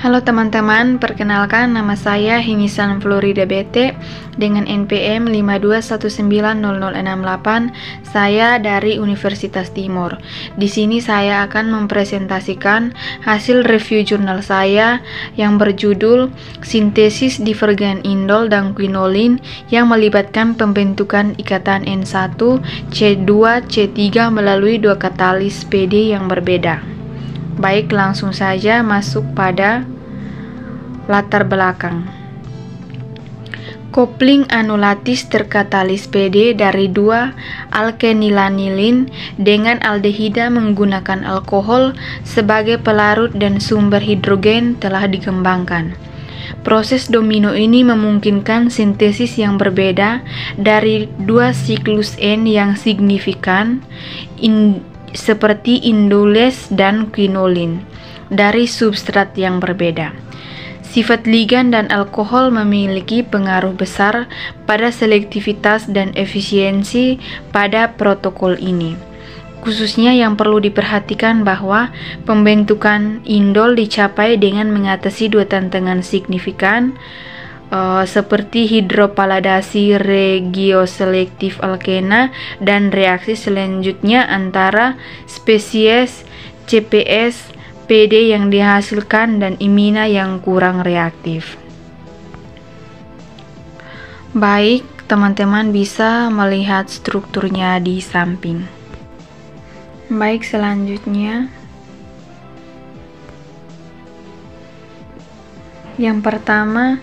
Halo teman-teman, perkenalkan nama saya Himisan Florida BT dengan NPM 521900068. Saya dari Universitas Timur. Di sini saya akan mempresentasikan hasil review jurnal saya yang berjudul Sintesis Divergen Indol dan Quinolin yang melibatkan pembentukan ikatan N1, C2, C3 melalui dua katalis PD yang berbeda. Baik, langsung saja masuk pada latar belakang. Kopling anulatis terkatalis PD dari dua alkenilanilin dengan aldehida menggunakan alkohol sebagai pelarut dan sumber hidrogen telah dikembangkan. Proses domino ini memungkinkan sintesis yang berbeda dari dua siklus N yang signifikan seperti indoles dan quinolin dari substrat yang berbeda. Sifat ligan dan alkohol memiliki pengaruh besar pada selektivitas dan efisiensi pada protokol ini. Khususnya yang perlu diperhatikan bahwa pembentukan indol dicapai dengan mengatasi dua tantangan signifikan seperti hidropaladasi regioselektif alkena dan reaksi selanjutnya antara spesies CPS PD yang dihasilkan dan imina yang kurang reaktif. Baik, teman-teman bisa melihat strukturnya di samping. Baik, selanjutnya yang pertama,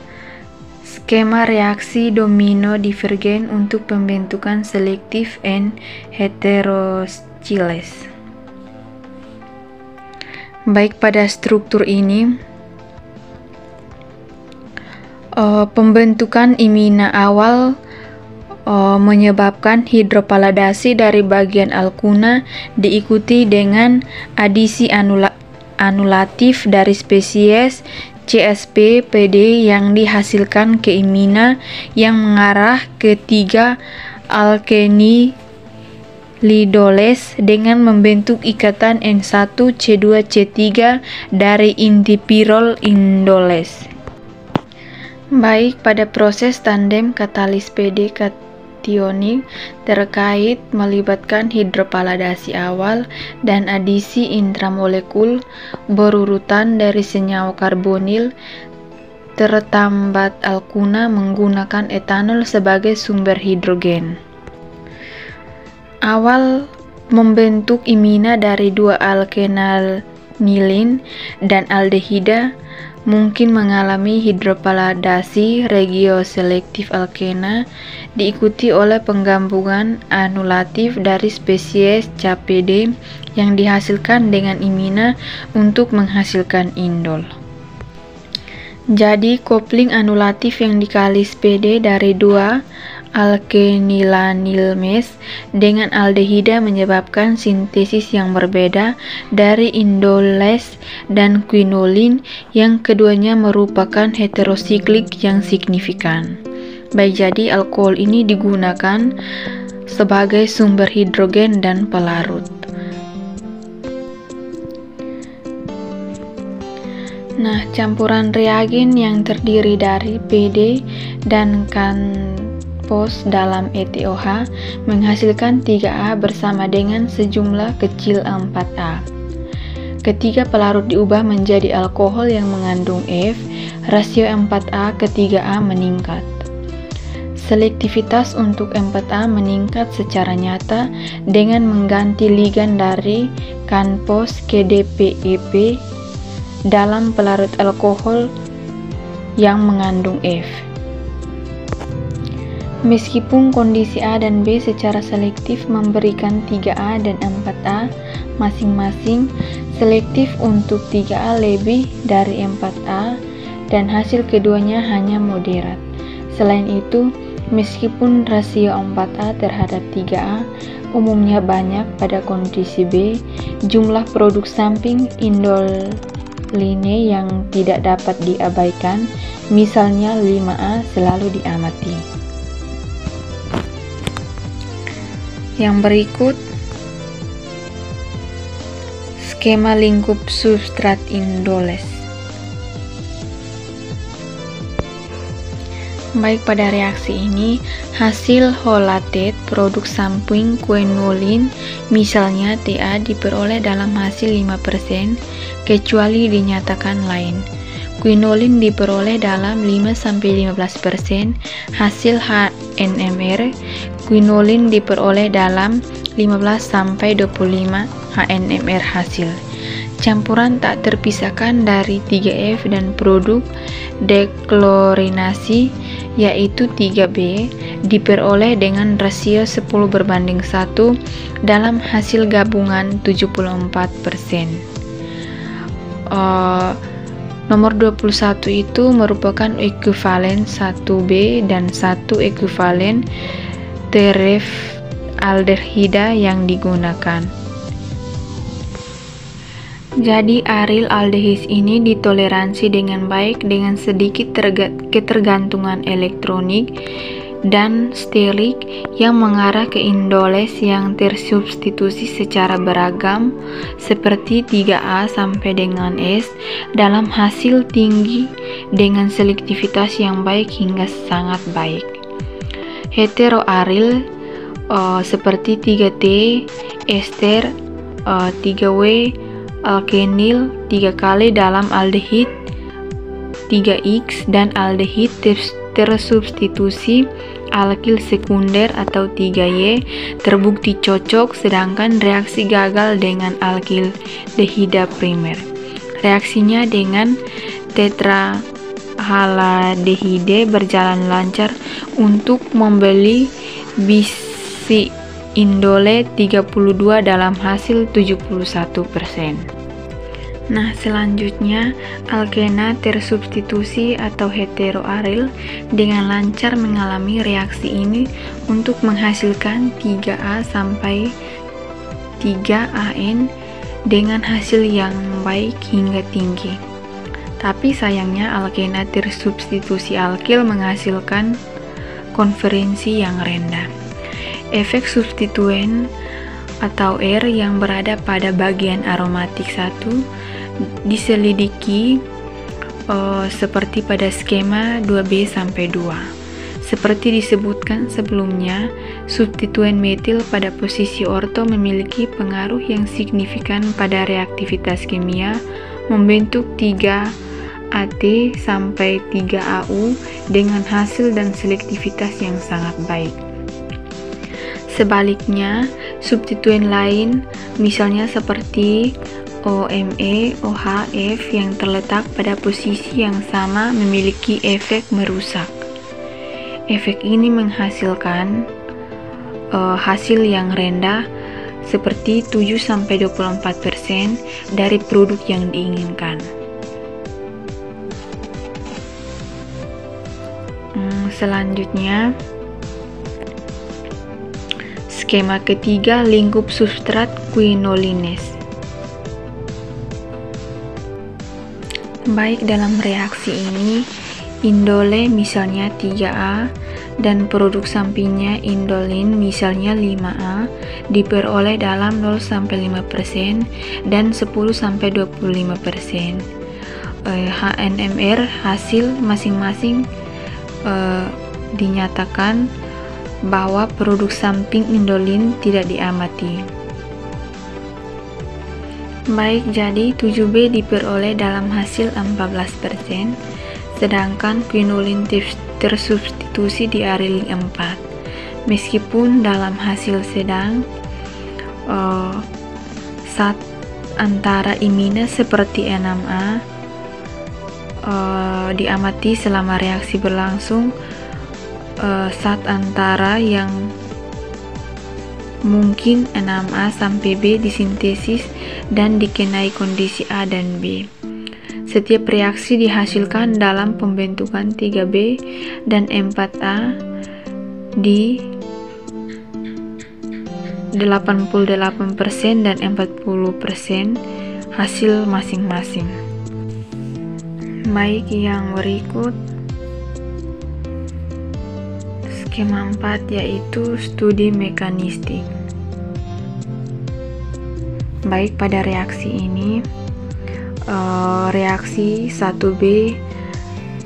skema reaksi domino divergen untuk pembentukan selektif N heterochiles. Baik, pada struktur ini pembentukan imina awal menyebabkan hidropaladasi dari bagian alkuna diikuti dengan adisi anulatif dari spesies CSP PD yang dihasilkan ke imina yang mengarah ke 3 alkenilidoles dengan membentuk ikatan N1 C2 C3 dari inti pirol indoles. Baik, pada proses tandem katalis PD kationik terkait melibatkan hidropaladasi awal dan adisi intramolekul berurutan dari senyawa karbonil tertambat alkuna menggunakan etanol sebagai sumber hidrogen. Awal membentuk imina dari dua alkenilin dan aldehida mungkin mengalami hidropaladasi regioselektif alkena diikuti oleh penggabungan anulatif dari spesies CPD yang dihasilkan dengan imina untuk menghasilkan indol. Jadi kopling anulatif yang dikalis PD dari dua alkenilanilmes dengan aldehida menyebabkan sintesis yang berbeda dari indoles dan quinolin yang keduanya merupakan heterosiklik yang signifikan. Baik, jadi alkohol ini digunakan sebagai sumber hidrogen dan pelarut. Nah, campuran reagen yang terdiri dari PD dan kanpos dalam ETOH menghasilkan 3A bersama dengan sejumlah kecil 4A. Ketika pelarut diubah menjadi alkohol yang mengandung F, rasio 4A ke 3A meningkat. Selektivitas untuk 4A meningkat secara nyata dengan mengganti ligan dari kanpos ke DPEP dalam pelarut alkohol yang mengandung F. Meskipun kondisi A dan B secara selektif memberikan 3A dan 4A masing-masing, selektif untuk 3A lebih dari 4A dan hasil keduanya hanya moderat. Selain itu, meskipun rasio 4A terhadap 3A umumnya banyak pada kondisi B, jumlah produk samping indoline yang tidak dapat diabaikan, misalnya 5A, selalu diamati. Yang berikut skema lingkup substrat indoles. Baik, pada reaksi ini, hasil holated produk samping quinolin misalnya Ta diperoleh dalam hasil 5%, kecuali dinyatakan lain. Quinolin diperoleh dalam 5-15% hasil HNMR, quinolin diperoleh dalam 15-25 HNMR hasil. Campuran tak terpisahkan dari 3F dan produk deklorinasi yaitu 3B diperoleh dengan rasio 10:1 dalam hasil gabungan 74%. Nomor 21 itu merupakan ekuivalen 1B dan 1 ekuivalen terefaldehida yang digunakan. Jadi aryl aldehis ini ditoleransi dengan baik dengan sedikit ketergantungan elektronik dan sterilik yang mengarah ke indoles yang tersubstitusi secara beragam seperti 3A sampai dengan S dalam hasil tinggi dengan selektivitas yang baik hingga sangat baik. Heteroaryl seperti 3T, ester, 3W, alkenil 3 kali dalam aldehid 3X dan aldehid tersubstitusi alkil sekunder atau 3Y terbukti cocok, sedangkan reaksi gagal dengan alkil dehida primer. Reaksinya dengan tetrahaladehide berjalan lancar untuk membeli bisi indole 32 dalam hasil 71%. Nah, selanjutnya alkena tersubstitusi atau heteroaryl dengan lancar mengalami reaksi ini untuk menghasilkan 3A sampai 3AN dengan hasil yang baik hingga tinggi. Tapi sayangnya alkena tersubstitusi alkil menghasilkan konferensi yang rendah. Efek substituen atau R yang berada pada bagian aromatik 1 diselidiki seperti pada skema 2B sampai 2. Seperti disebutkan sebelumnya, substituen metil pada posisi orto memiliki pengaruh yang signifikan pada reaktivitas kimia membentuk 3AT sampai 3AU dengan hasil dan selektivitas yang sangat baik. Sebaliknya, substituen lain, misalnya seperti OMe, OHF yang terletak pada posisi yang sama memiliki efek merusak. Efek ini menghasilkan hasil yang rendah seperti 7-24% dari produk yang diinginkan. Selanjutnya, skema ketiga, lingkup substrat quinolines. Baik, dalam reaksi ini indole misalnya 3A dan produk sampingnya indolin misalnya 5A diperoleh dalam 0-5% dan 10-25%. HNMR hasil masing-masing dinyatakan bahwa produk samping indolin tidak diamati. Baik, jadi 7B diperoleh dalam hasil 14%, sedangkan quinolin tersubstitusi di aryl 4. Meskipun dalam hasil sedang, zat antara imina seperti 6A diamati selama reaksi berlangsung, zat antara yang mungkin 6A sampai B disintesis dan dikenai kondisi A dan B. Setiap reaksi dihasilkan dalam pembentukan 3B dan 4A di 88% dan 40% hasil masing-masing. Baik, yang berikut skema 4 yaitu studi mekanistik. Baik, pada reaksi ini reaksi 1B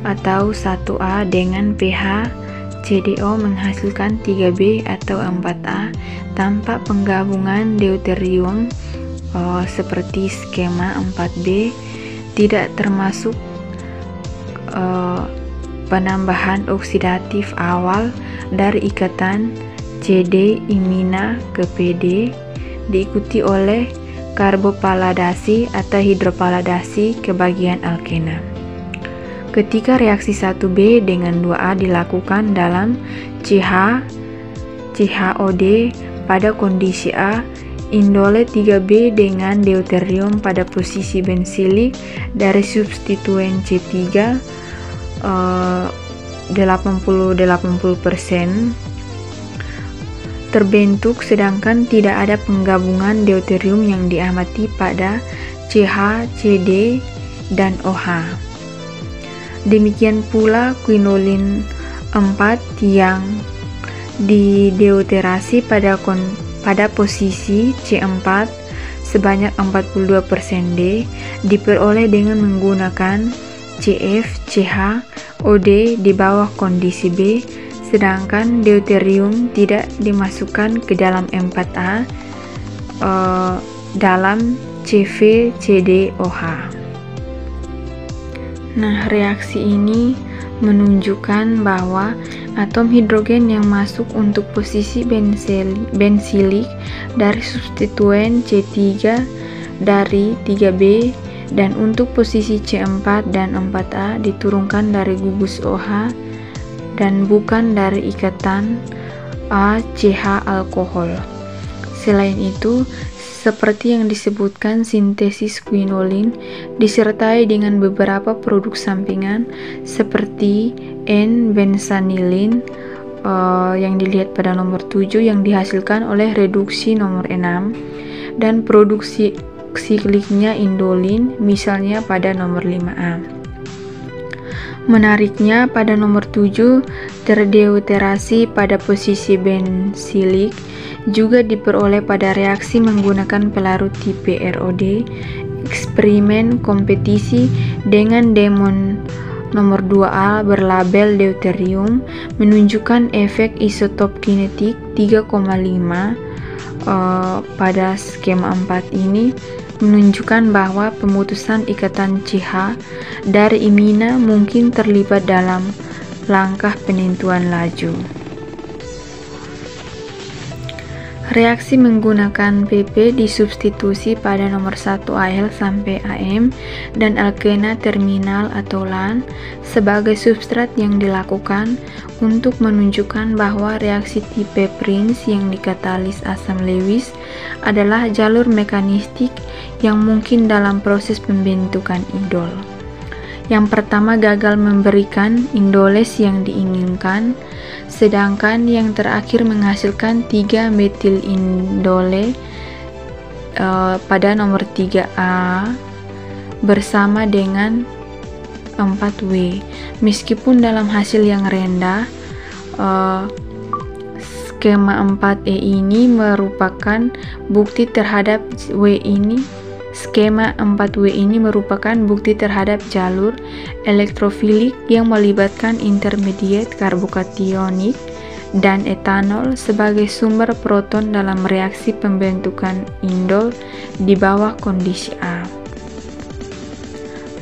atau 1A dengan pH CDO menghasilkan 3B atau 4A tanpa penggabungan deuterium seperti skema 4B, tidak termasuk penambahan oksidatif awal dari ikatan CD imina ke PD diikuti oleh karbopaladasi atau hidropaladasi ke bagian alkena. Ketika reaksi 1B dengan 2A dilakukan dalam CHOD pada kondisi A, indole 3B dengan deuterium pada posisi bensilik dari substituen C3 80% terbentuk, sedangkan tidak ada penggabungan deuterium yang diamati pada CH, CD, dan OH. Demikian pula quinolin 4 yang dideuterasi pada posisi C4 sebanyak 42% D diperoleh dengan menggunakan CF, CH, OD di bawah kondisi B, sedangkan deuterium tidak dimasukkan ke dalam 4A dalam CV, CD, OH. Nah, reaksi ini menunjukkan bahwa atom hidrogen yang masuk untuk posisi bensilik dari substituen C3 dari 3B dan untuk posisi C4 dan 4A diturunkan dari gugus OH dan bukan dari ikatan ACH alkohol. Selain itu, seperti yang disebutkan, sintesis quinolin disertai dengan beberapa produk sampingan seperti N-bensanilin yang dilihat pada nomor 7 yang dihasilkan oleh reduksi nomor 6 dan produksi sikliknya indolin misalnya pada nomor 5A. Menariknya, pada nomor 7 terdeuterasi pada posisi bensilik juga diperoleh pada reaksi menggunakan pelarut tipe ROD. Eksperimen kompetisi dengan demon nomor 2A berlabel deuterium menunjukkan efek isotop kinetik 3,5 pada skema 4 ini menunjukkan bahwa pemutusan ikatan CH dari imina mungkin terlibat dalam langkah penentuan laju. Reaksi menggunakan PP disubstitusi pada nomor 1 AL sampai AM dan alkena terminal atau LAN sebagai substrat yang dilakukan untuk menunjukkan bahwa reaksi tipe Prince yang dikatalis asam Lewis adalah jalur mekanistik yang mungkin dalam proses pembentukan indol. Yang pertama gagal memberikan indoles yang diinginkan, sedangkan yang terakhir menghasilkan 3 metil indole pada nomor 3A bersama dengan 4W. Meskipun dalam hasil yang rendah, skema 4E ini merupakan bukti terhadap Skema 4W ini merupakan bukti terhadap jalur elektrofilik yang melibatkan intermediat karbokationik dan etanol sebagai sumber proton dalam reaksi pembentukan indol di bawah kondisi A.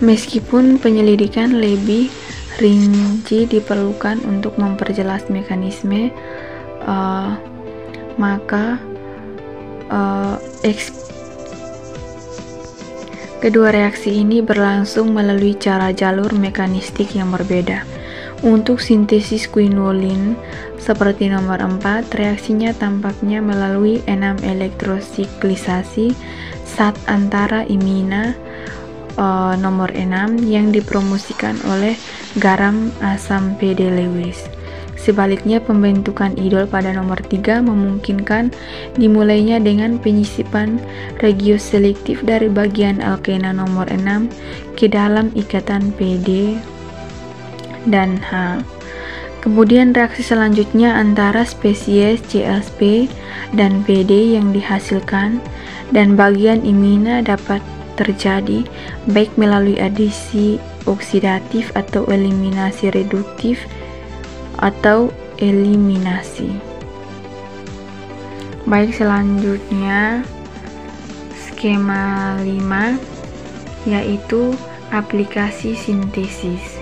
Meskipun penyelidikan lebih rinci diperlukan untuk memperjelas mekanisme, maka kedua reaksi ini berlangsung melalui cara jalur mekanistik yang berbeda. Untuk sintesis quinolin seperti nomor 4, reaksinya tampaknya melalui 6 elektrosiklisasi sat antara imina nomor 6 yang dipromosikan oleh garam asam PD Lewis. Sebaliknya, pembentukan idol pada nomor 3 memungkinkan dimulainya dengan penyisipan regioselektif dari bagian alkena nomor 6 ke dalam ikatan PD dan H. Kemudian reaksi selanjutnya antara spesies CSP dan PD yang dihasilkan dan bagian imina dapat terjadi baik melalui adisi oksidatif atau eliminasi reduktif atau eliminasi. Baik, selanjutnya skema 5 yaitu aplikasi sintesis.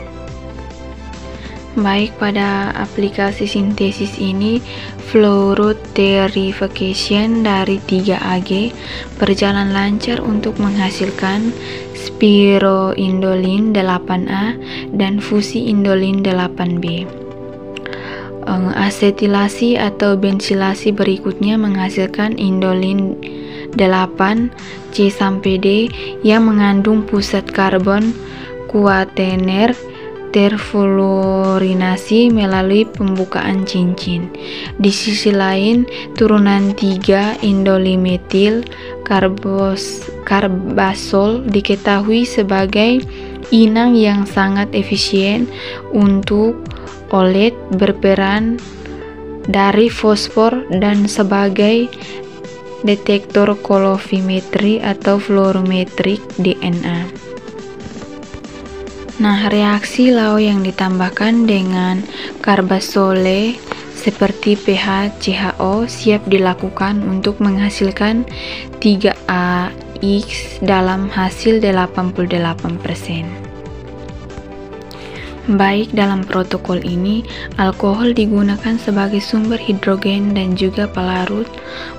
Baik, pada aplikasi sintesis ini flow route terrification dari 3Ag berjalan lancar untuk menghasilkan spiroindolin 8A dan fusi indolin 8B. Asetilasi atau bensilasi berikutnya menghasilkan indolin 8 C sampai D yang mengandung pusat karbon kuaterner terfluorinasi melalui pembukaan cincin. Di sisi lain, turunan 3 indolimetil karbasol diketahui sebagai inang yang sangat efisien untuk OLED, berperan dari fosfor dan sebagai detektor kolorimetri atau fluorometrik DNA. Nah, reaksi Lao yang ditambahkan dengan karbasole seperti PHCHO siap dilakukan untuk menghasilkan 3AX dalam hasil 88%. Baik, dalam protokol ini, alkohol digunakan sebagai sumber hidrogen dan juga pelarut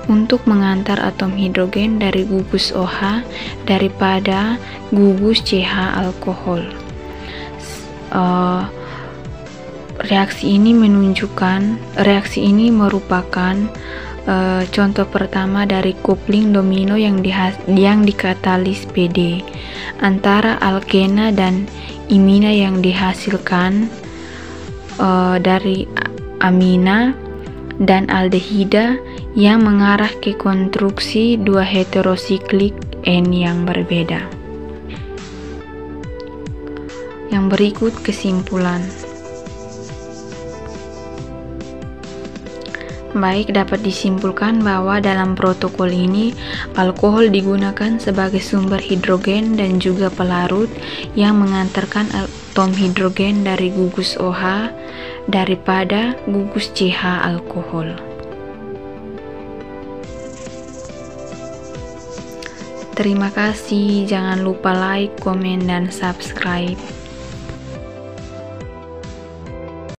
untuk mengantar atom hidrogen dari gugus OH daripada gugus CH alkohol. Reaksi ini merupakan contoh pertama dari coupling domino yang dikatalis PD antara alkena dan imina yang dihasilkan dari amina dan aldehida yang mengarah ke konstruksi dua heterosiklik N yang berbeda. Yang berikut kesimpulan. Baik, dapat disimpulkan bahwa dalam protokol ini alkohol digunakan sebagai sumber hidrogen dan juga pelarut yang mengantarkan atom hidrogen dari gugus OH daripada gugus CH alkohol. Terima kasih, jangan lupa like, komen, dan subscribe.